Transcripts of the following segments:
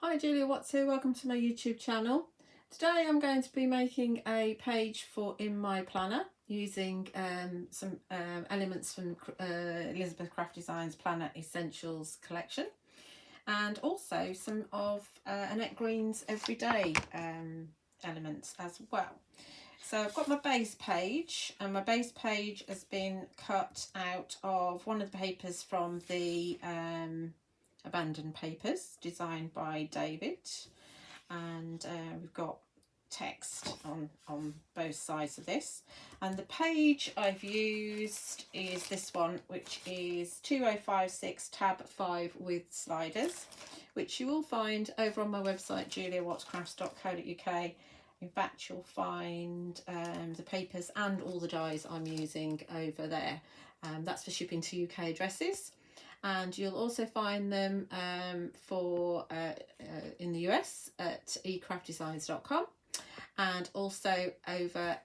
Hi Julia Watts here, welcome to my YouTube channel. Today I'm going to be making a page for in my planner using some elements from Elizabeth Craft Designs Planner Essentials collection, and also some of Annette Green's everyday elements as well. So I've got my base page, and my base page has been cut out of one of the papers from the Abandoned Papers, designed by David, and we've got text on both sides of this. And the page I've used is this one, which is 2056 tab 5 with sliders, which you will find over on my website juliawattscrafts.co.uk. In fact, you'll find the papers and all the dies I'm using over there. That's for shipping to UK addresses. And you'll also find them in the US at ecraftdesigns.com, and also over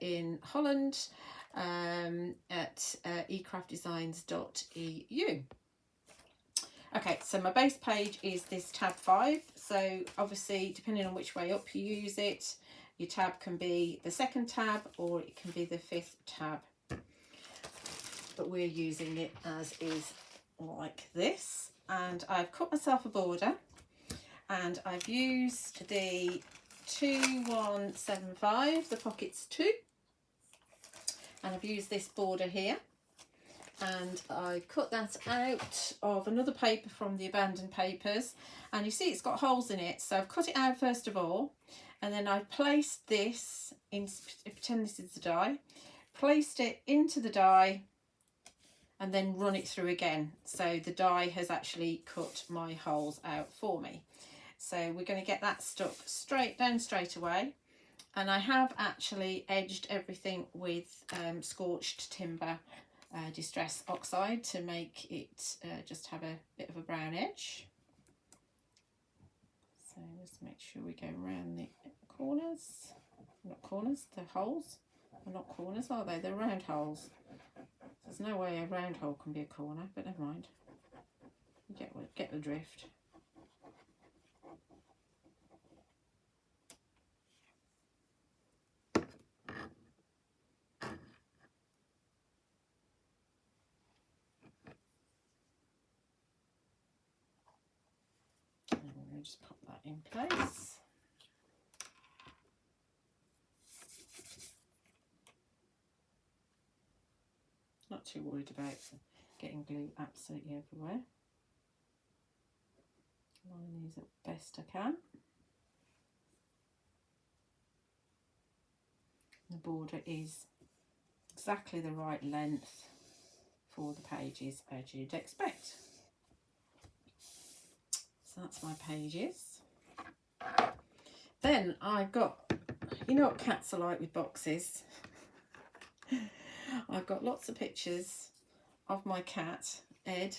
in Holland at ecraftdesigns.eu. Okay, so my base page is this tab 5. So obviously, depending on which way up you use it, your tab can be the second tab or it can be the 5th tab. But we're using it as is, like this. And I've cut myself a border, and I've used the 2175, the pockets 2, and I've used this border here, and I cut that out of another paper from the Abandoned Papers, and you see it's got holes in it, so I've cut it out first of all, and then I've placed this in, pretend this is the die, placed it into the die and then run it through again. So the die has actually cut my holes out for me. So we're going to get that stuck straight away. And I have actually edged everything with Scorched Timber Distress Oxide to make it just have a bit of a brown edge. So let's make sure we go around the corners. Not corners, the holes. They're not corners, are they? They're round holes. There's no way a round hole can be a corner, but never mind. You get the drift. And we're going to just pop that in place. Not too worried about getting glue absolutely everywhere. Line these up best I can. The border is exactly the right length for the pages as you'd expect. So that's my pages. Then I've got, you know what cats are like with boxes? I've got lots of pictures of my cat, Ed,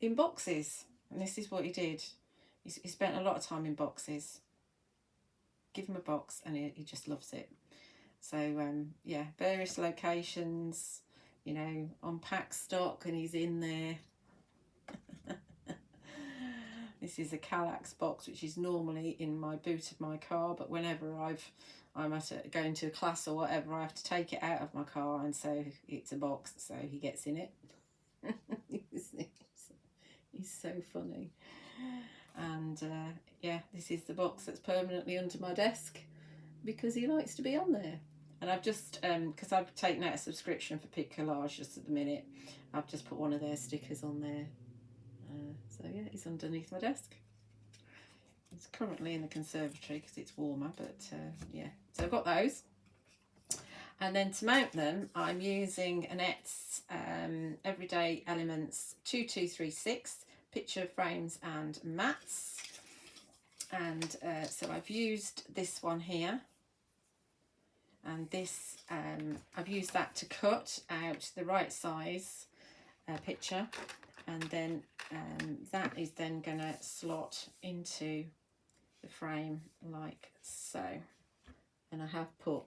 in boxes. And this is what he did. He spent a lot of time in boxes. Give him a box and he just loves it. So, yeah, various locations, you know, unpacked stock and he's in there. This is a Kallax box, which is normally in my boot of my car, but whenever I'm going to a class or whatever, I have to take it out of my car, and so it's a box, so he gets in it. He's so funny. And yeah, this is the box that's permanently under my desk because he likes to be on there. And I've just, because I've taken out a subscription for Pic Collage just at the minute, I've just put one of their stickers on there. So yeah, it's underneath my desk. It's currently in the conservatory because it's warmer, but yeah, so I've got those. And then to mount them, I'm using Annette's Everyday Elements 2236 picture frames and mats. And so I've used this one here, and this I've used that to cut out the right size picture, and then that is then going to slot into the frame like so. And I have put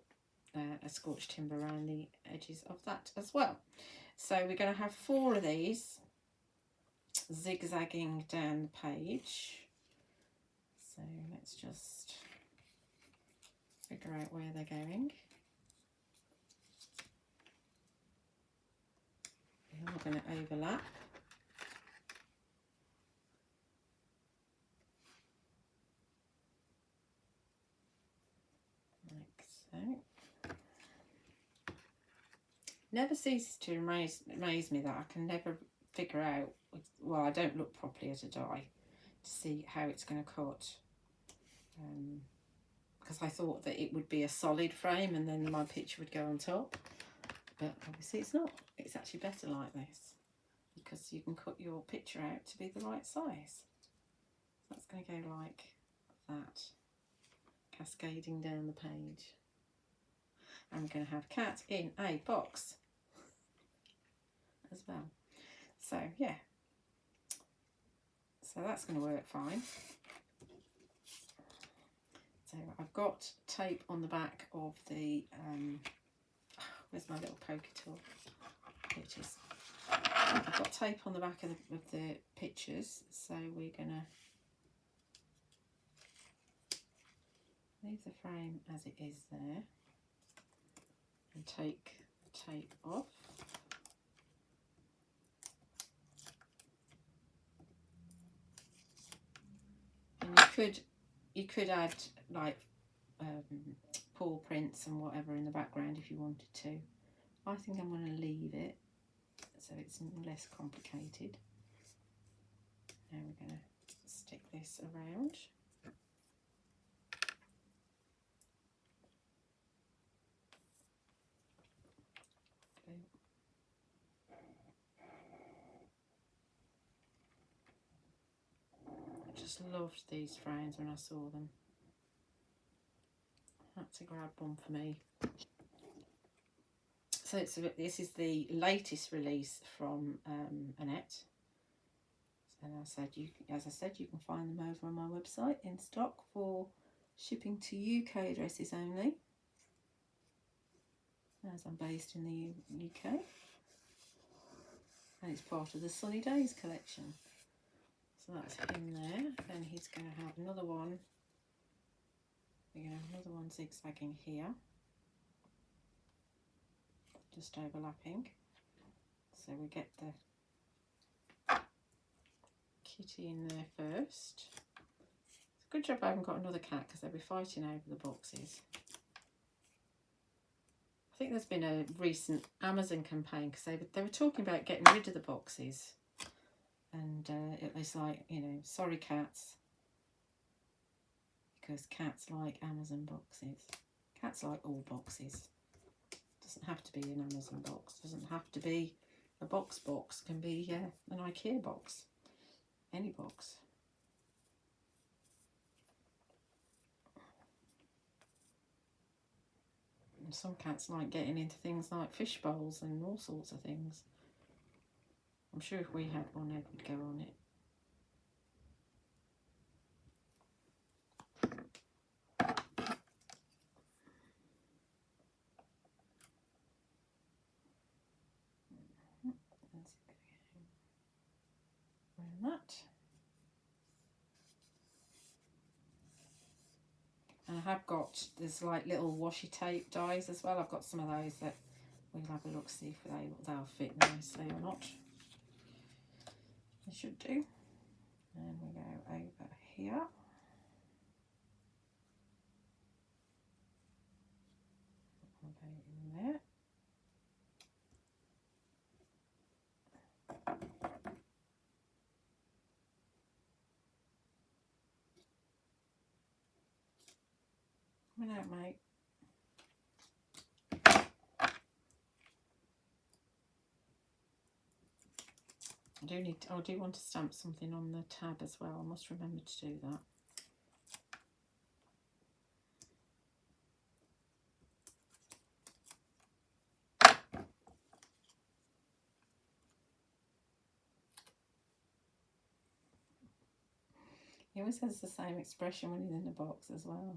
a scorched timber around the edges of that as well. So we're going to have 4 of these zigzagging down the page. So let's just figure out where they're going. They're all going to overlap. Like so. Never ceases to amaze me that I can never figure out, well, I don't look properly at a die to see how it's going to cut. Because I thought that it would be a solid frame and then my picture would go on top. But obviously it's not. It's actually better like this, because you can cut your picture out to be the right size. So that's going to go like that, cascading down the page. I'm going to have cat in a box as well. So yeah, so that's going to work fine. So I've got tape on the back of the, where's my little poker tool? Here it is. I've got tape on the back of the pictures, so we're going to leave the frame as it is there and take the tape off. And you could add like paw prints and whatever in the background if you wanted to. I think I'm going to leave it so it's less complicated. Now we're going to stick this around. Okay. I just loved these frames when I saw them. Had to grab one for me. So this is the latest release from Annette. And as I said, you can find them over on my website in stock for shipping to UK addresses only, as I'm based in the UK. And it's part of the Sunny Days collection. So that's him there. Then he's going to have another one. We're going to have another one zigzagging here, just overlapping. So we get the kitty in there first. It's a good job I haven't got another cat, because they'll be fighting over the boxes. I think there's been a recent Amazon campaign, because they were talking about getting rid of the boxes, and it was like, you know, sorry cats, because cats like Amazon boxes. Cats like all boxes. Doesn't have to be an Amazon box, doesn't have to be a box, can be an IKEA box, any box. And some cats like getting into things like fish bowls and all sorts of things. I'm sure if we had one, Ed would go on it. That. And I have got, there's like little washi tape dies as well. I've got some of those that we'll have a look, see if they'll fit nicely or not. They should do. And we go over here. I'll go in there. Come on out, mate. I do want to stamp something on the tab as well. I must remember to do that. He always has the same expression when he's in the box as well.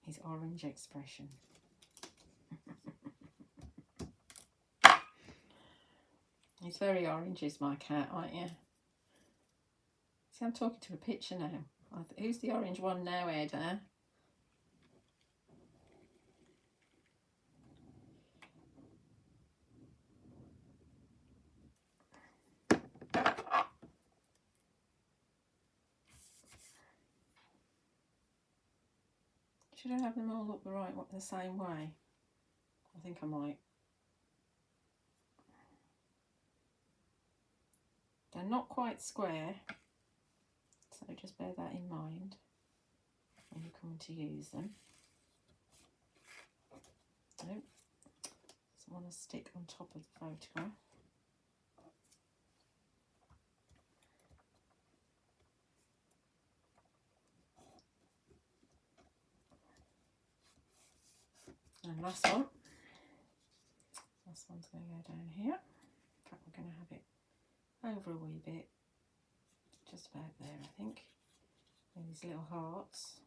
His orange expression. He's very orange, is my cat, aren't you? See, I'm talking to a picture now. Who's the orange one now, Ed? Huh? Should I have them all look the same way? I think I might. They're not quite square, so just bear that in mind when you're coming to use them. Nope. Doesn't want to stick on top of the photograph. And last one. Last one's going to go down here. In fact, we're going to have it over a wee bit, just about there, I think. And these little hearts.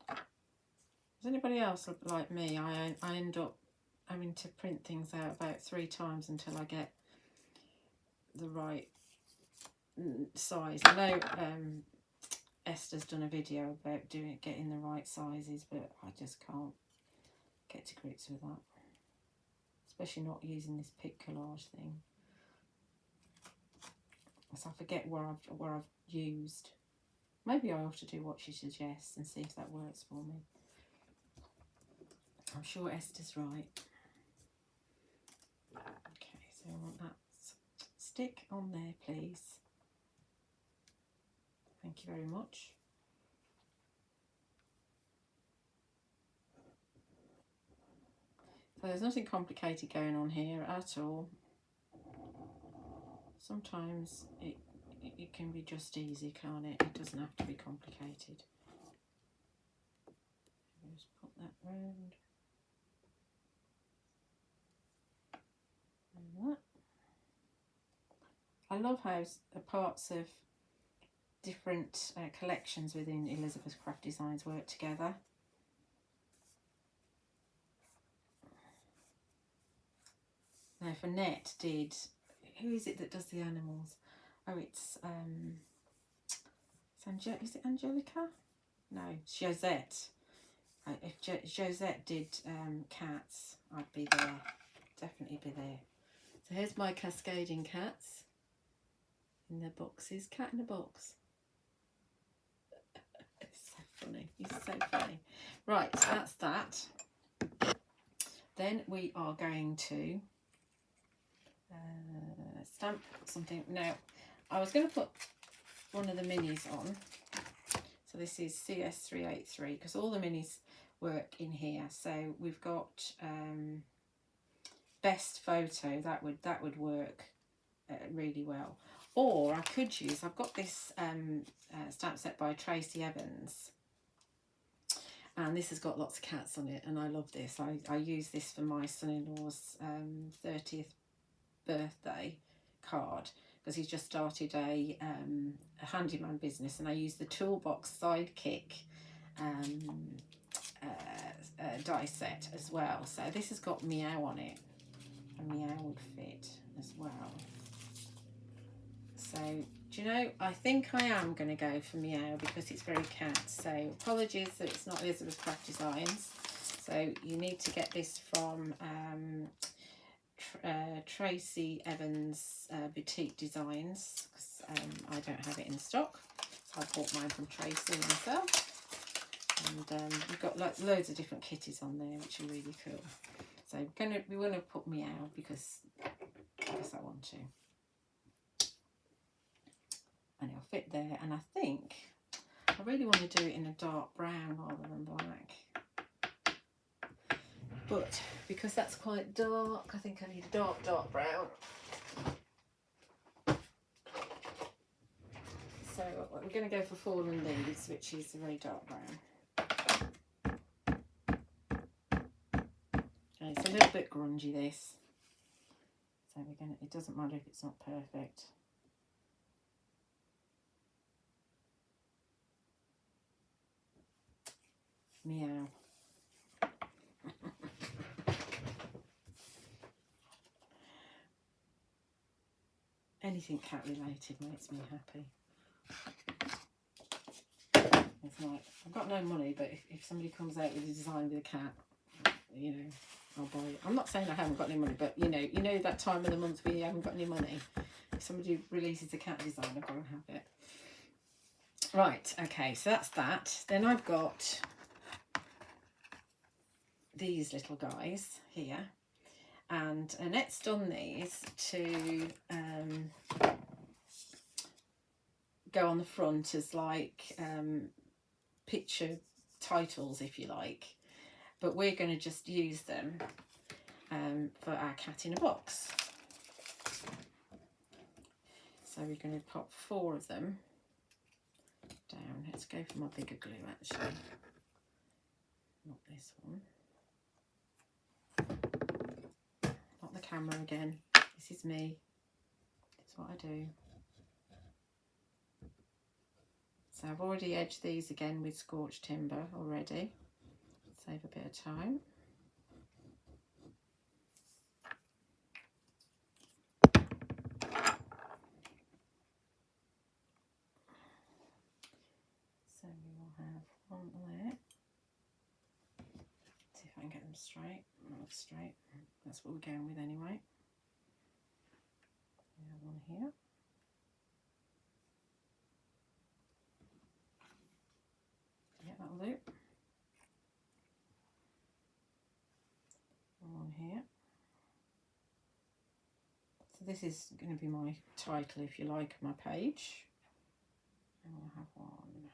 Does anybody else look like me? I end up having to print things out about 3 times until I get the right size. I know Esther's done a video about getting the right sizes, but I just can't get to grips with that, especially not using this pic collage thing. So I forget where I've used. Maybe I ought to do what she suggests and see if that works for me. I'm sure Esther's right. Okay, so I want that stick on there, please. Thank you very much. So there's nothing complicated going on here at all. Sometimes it can be just easy, can't it? It doesn't have to be complicated. Just put that round. And that. I love how parts of different collections within Elizabeth Craft Designs work together. Now, for Net did, who is it that does the animals? Oh, it's is it Angelica? No, Josette. If Josette did cats, I'd be there. Definitely be there. So here's my cascading cats in their boxes. Cat in a box. It's so funny. He's so funny. Right, so that's that. Then we are going to stamp something. Now, I was going to put one of the minis on. So this is CS383 because all the minis work in here. So we've got best photo, that would work really well. Or I could use, I've got this stamp set by Tracy Evans, and this has got lots of cats on it, and I love this. I use this for my son-in-law's 30th birthday card because he's just started a handyman business, and I use the Toolbox Sidekick die set as well. So this has got Meow on it, and Meow would fit as well. So, do you know, I think I am going to go for Meow because it's very cat. So, apologies that it's not Elizabeth Craft Designs. So, you need to get this from Tracy Evans Boutique Designs because I don't have it in stock. So, I bought mine from Tracy myself. And we've got loads of different kitties on there, which are really cool. So, we want to put Meow because I want to. And it'll fit there, and I think I really want to do it in a dark brown rather than black, but because that's quite dark, I think I need a dark brown. So we're going to go for Fallen Leaves, which is a very dark brown. Okay, it's a little bit grungy, this, so it doesn't matter if it's not perfect. Meow. Anything cat related makes me happy. It's like, I've got no money, but if somebody comes out with a design with a cat, you know, I'll buy it. I'm not saying I haven't got any money, but you know that time of the month where you haven't got any money. If somebody releases a cat design, I've got to have it. Right, okay, so that's that. Then I've got these little guys here, and Annette's done these to go on the front as like picture titles, if you like, but we're going to just use them for our cat in a box. So we're going to pop 4 of them down. Let's go for my bigger glue, actually, not this one. Not the camera again, this is me, it's what I do. So I've already edged these again with Scorched timber already, save a bit of time. So we will have one there. See if I can get them straight. Not straight, that's what we're going with anyway. We have one here. Yeah, that'll do. One here. So this is going to be my title, if you like, of my page. And we'll have one here.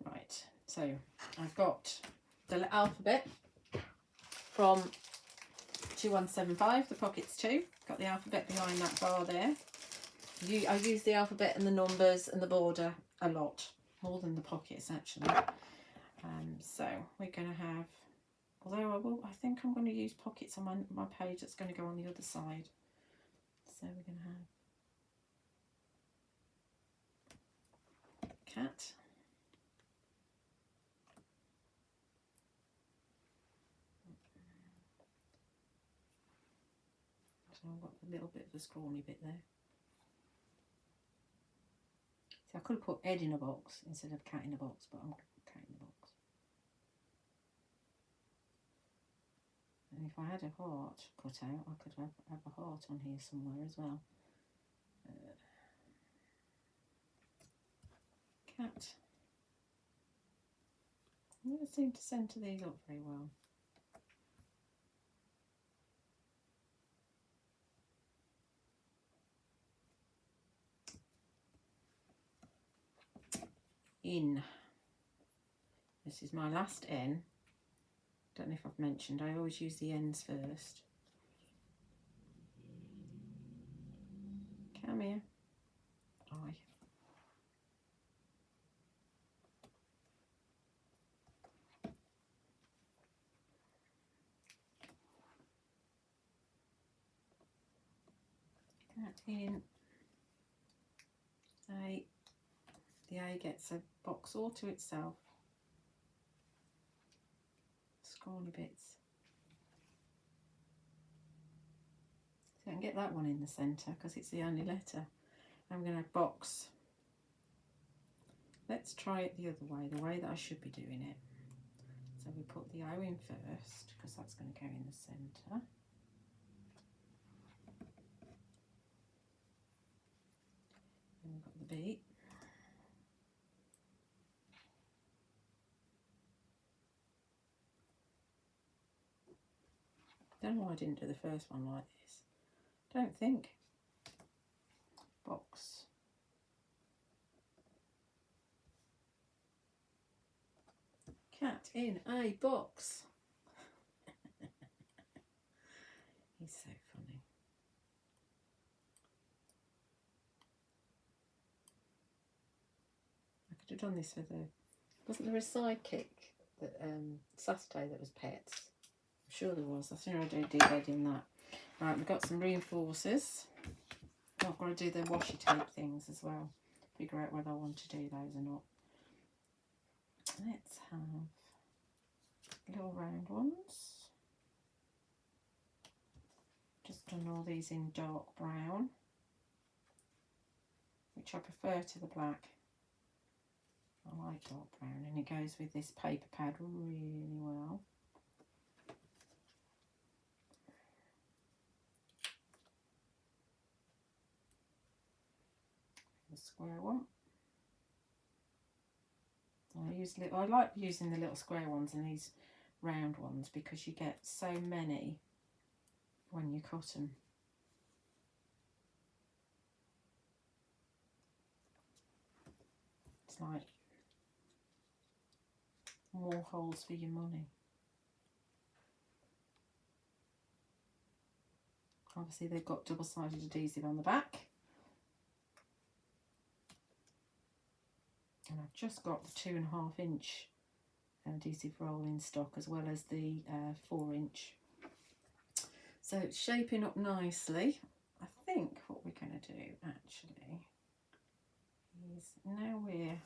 Right, so I've got the alphabet from 2175, the pockets too. Got the alphabet behind that bar there. I use the alphabet and the numbers and the border a lot, more than the pockets actually. So we're going to have, although I think I'm going to use pockets on my page that's going to go on the other side. So we're going to have cat. So I've got a little bit of a scrawny bit there. So I could have put Ed in a box instead of cat in a box, but I'm cat in a box. And if I had a heart cut out, I could have a heart on here somewhere as well. Cat. I never seem to centre these up very well. In. This is my last N. Don't know if I've mentioned, I always use the ends first. Come here. I. Cat in. A. The A gets a box all to itself. Scrawny bits. So I can get that one in the centre because it's the only letter. I'm going to box. Let's try it the other way, the way that I should be doing it. So we put the O in first because that's going to go in the centre. Then we've got the B. Don't know why I didn't do the first one like this. Don't think. Box. Cat in a box. He's so funny. I could have done this with a... Wasn't there a sidekick that Saturday that was pets? I'm sure there was. I think I did Ed in that. Right, we've got some reinforcers. I've got to do the washi tape things as well. Figure out whether I want to do those or not. Let's have little round ones. Just done all these in dark brown, which I prefer to the black. I like dark brown, and it goes with this paper pad really well. The square one. I like using the little square ones and these round ones because you get so many when you cut them. It's like more holes for your money. Obviously they've got double-sided adhesive on the back. And I've just got the 2.5 inch adhesive roll in stock, as well as the 4 inch. So it's shaping up nicely. I think what we're going to do actually is, now we're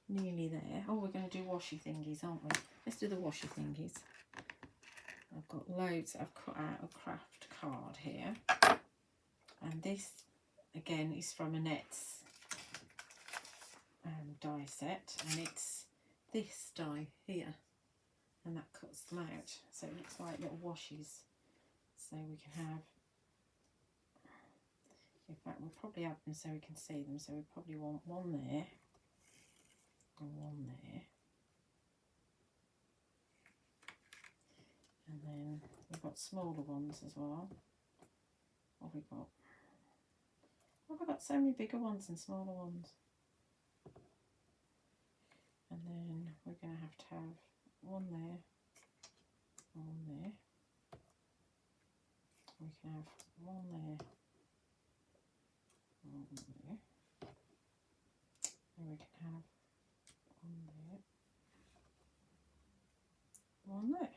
nearly there. Oh, we're going to do washi thingies, aren't we? Let's do the washi thingies. I've got loads. I've cut out a craft card here, and this again is from Annette's die set, and it's this die here, and that cuts them out, so it looks like little washes. So we can have, in fact we'll probably have them so we can see them, so we probably want one there and one there, and then we've got smaller ones as well. What have we got? Oh, we've got so many bigger ones and smaller ones. And then we're going to have one there, one there. We can have one there, one there. And we can have one there, one there.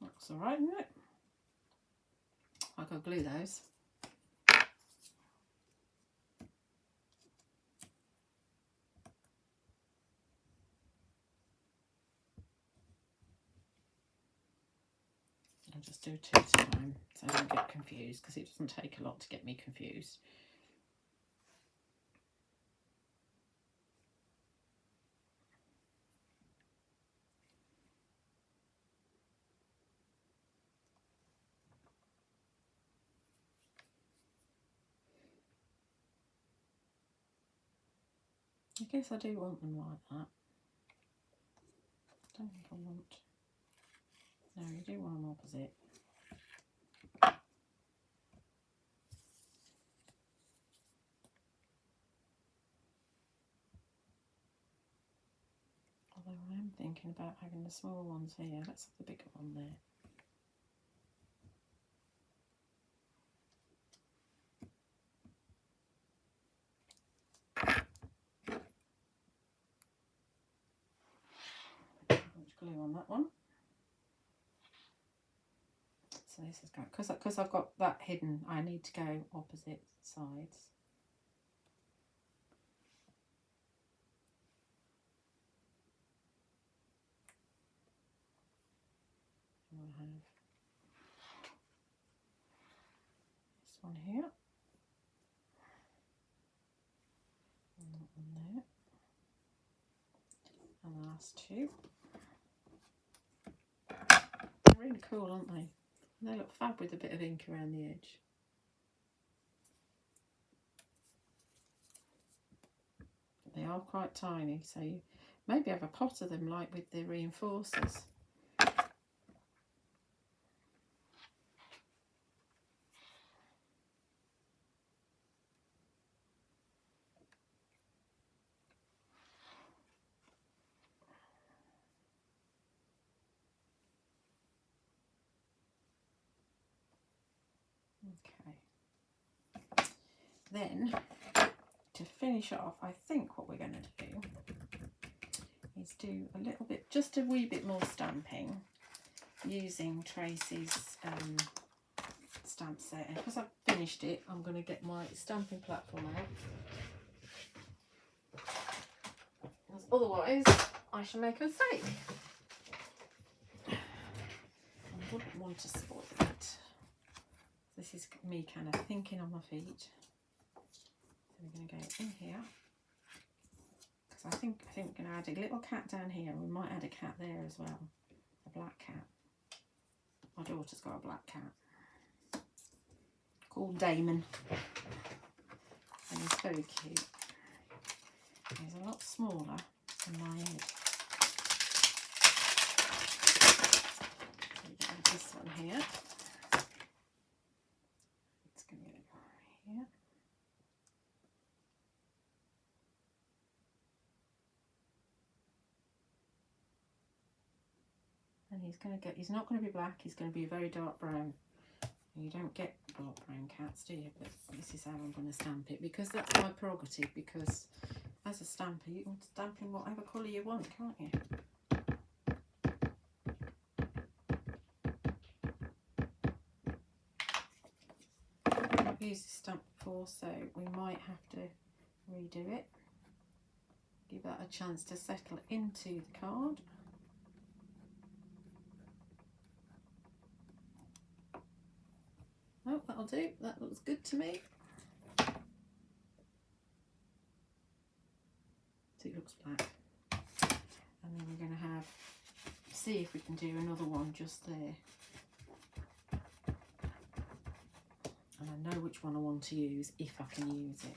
Looks alright, isn't it? I've got to glue those. I'll just do 2 at a time so I don't get confused, because it doesn't take a lot to get me confused. I guess I do want them like that. I don't think I want... No, you do want them opposite. Although I am thinking about having the small ones here. Let's have the bigger one there. Much glue on that one. So this is going, because I've got that hidden, I need to go opposite sides. We'll have this one here, and that one there, and the last 2. They're really cool, aren't they? They look fab with a bit of ink around the edge. But they are quite tiny, so you maybe have a pot of them like with the reinforcers. Okay. Then, to finish off, I think what we're going to do is do a little bit, just a wee bit more stamping using Tracy's stamp set, and because I've finished it, I'm going to get my stamping platform out. Otherwise, I shall make a mistake. I wouldn't want to spoil it. This is me kind of thinking on my feet. So we're going to go in here. Because I think we're going to add a little cat down here. We might add a cat there as well. A black cat. My daughter's got a black cat called Damon. And he's very cute. He's a lot smaller than my head. So we get this one here. It's going to go here. And he's not going to be black, he's going to be very dark brown. And you don't get dark brown cats, do you? But this is how I'm going to stamp it, because that's my prerogative, because as a stamper you can stamp in whatever colour you want, can't you? I've used this stamp before, so we might have to redo it. Give that a chance to settle into the card. Oh, that'll do. That looks good to me. So it looks black. And then we're going to see if we can do another one just there. And I know which one I want to use if I can use it.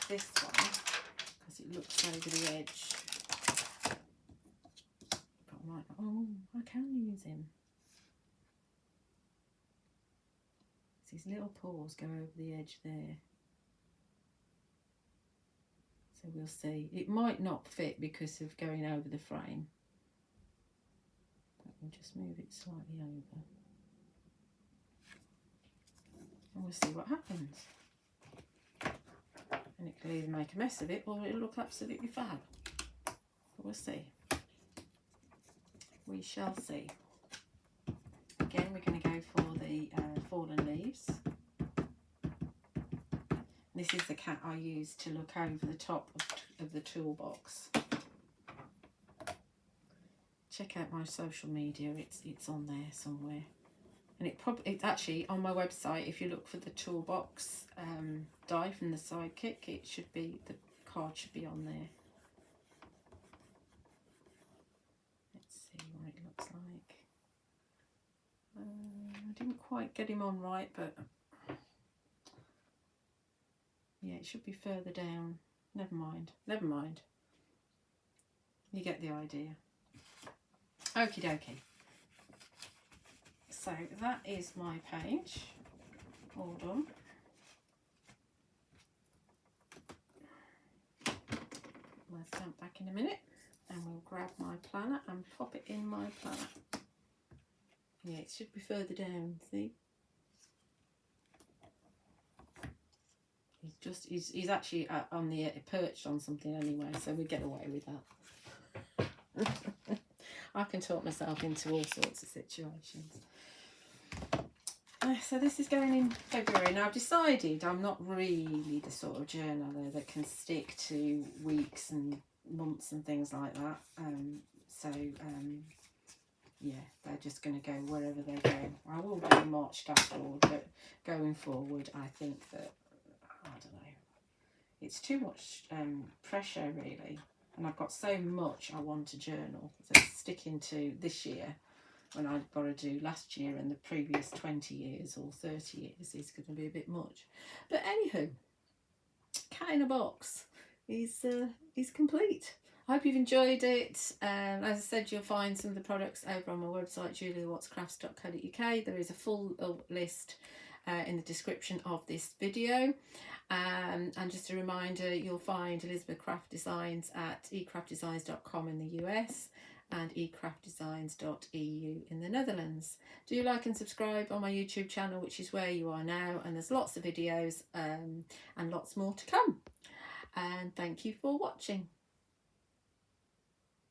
This one because it looks over the edge. But I might, oh, I can use him. His little paws go over the edge there. So we'll see. It might not fit because of going over the frame. But we'll just move it slightly over. And we'll see what happens. And it can either make a mess of it or it'll look absolutely fab. But we'll see. We shall see. Again, we're going to go for the fallen leaves. This is the cat I use to look over the top of the toolbox. Check out my social media, it's on there somewhere. And it's actually on my website. If you look for the toolbox die from the Sidekick, it should be, the card should be on there. Let's see what it looks like. I didn't quite get him on right, but yeah, it should be further down. Never mind, never mind. You get the idea. Okie dokie. So that is my page, all done. We'll stamp back in a minute and we'll grab my planner and pop it in my planner. Yeah, it should be further down, see? He's actually on the perched on something anyway, so we get away with that. I can talk myself into all sorts of situations. So this is going in February. Now I've decided I'm not really the sort of journaler that can stick to weeks and months and things like that. Yeah, they're just going to go wherever they go. I will do a March dashboard, but going forward I think that, I don't know, it's too much pressure really. And I've got so much I want to journal. So sticking to this year when I've got to do last year and the previous 20 years or 30 years is going to be a bit much. But anywho, cat in a box is complete. I hope you've enjoyed it. As I said, you'll find some of the products over on my website, juliawattscrafts.co.uk. There is a full list in the description of this video. And just a reminder, you'll find Elizabeth Craft Designs at ecraftdesigns.com in the US. and ecraftdesigns.eu in the Netherlands. Do like and subscribe on my YouTube channel, which is where you are now, and there's lots of videos and lots more to come. And thank you for watching.